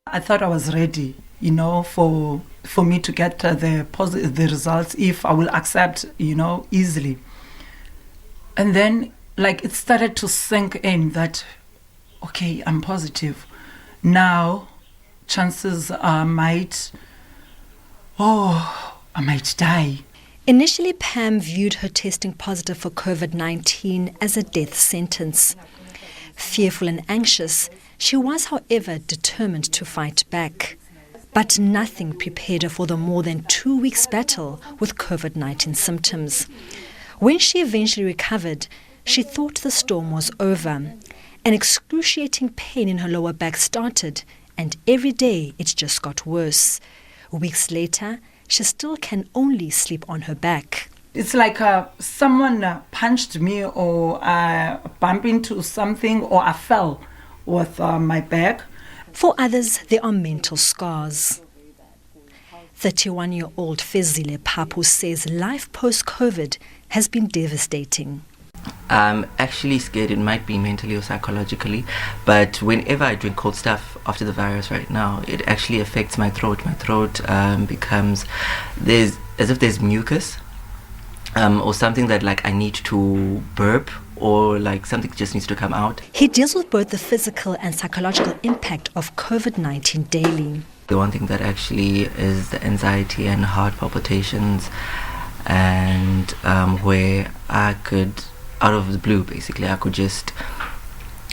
I thought I was ready, for me to get the results if I will accept, easily. And then, it started to sink in that, okay, I'm positive. Now, chances are I might die. Initially, Pam viewed her testing positive for COVID-19 as a death sentence. Fearful and anxious, she was, however, determined to fight back. But nothing prepared her for the more than 2 weeks battle with COVID-19 symptoms. When she eventually recovered, she thought the storm was over. An excruciating pain in her lower back started, and every day it just got worse. Weeks later, she still can only sleep on her back. It's like someone punched me or bumped into something or I fell with my back. For others, there are mental scars. 31-year-old Fezile Papu says life post-COVID has been devastating. I'm actually scared it might be mentally or psychologically, but whenever I drink cold stuff after the virus right now, it actually affects my throat. My throat becomes, as if there's mucus or something that I need to burp or something just needs to come out. He deals with both the physical and psychological impact of COVID-19 daily. The one thing that actually is the anxiety and heart palpitations, and where I could, out of the blue basically, I could just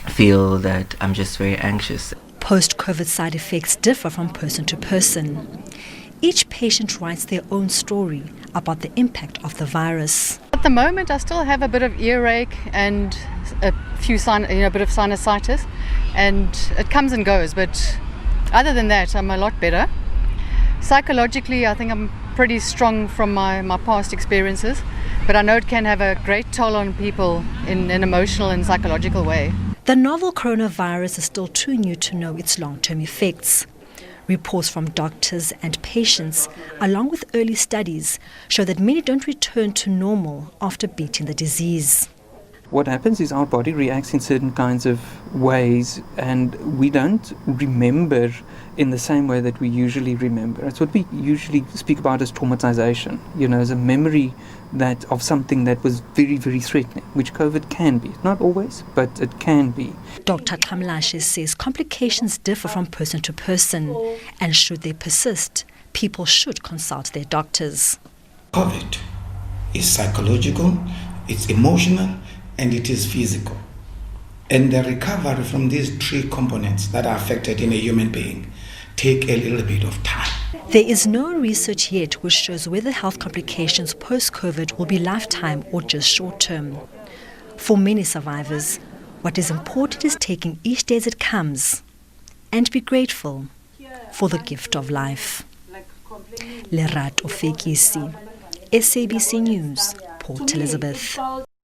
feel that I'm just very anxious. Post-COVID side effects differ from person to person. Each patient writes their own story about the impact of the virus. At the moment, I still have a bit of earache and a bit of sinusitis, and it comes and goes. But other than that, I'm a lot better. Psychologically, I think I'm pretty strong from my past experiences, but I know it can have a great toll on people in an emotional and psychological way. The novel coronavirus is still too new to know its long-term effects. Reports from doctors and patients, along with early studies, show that many don't return to normal after beating the disease. What happens is our body reacts in certain kinds of ways, and we don't remember in the same way that we usually remember. It's what we usually speak about as traumatization, as a memory of something that was very, very threatening, which COVID can be. Not always, but it can be. Dr. Kamlashe says complications differ from person to person, and should they persist, people should consult their doctors. COVID is psychological, it's emotional, and it is physical. And the recovery from these three components that are affected in a human being take a little bit of time. There is no research yet which shows whether health complications post-COVID will be lifetime or just short-term. For many survivors, what is important is taking each day as it comes and be grateful for the gift of life. Lerato Fekisi, SABC News, Port Elizabeth.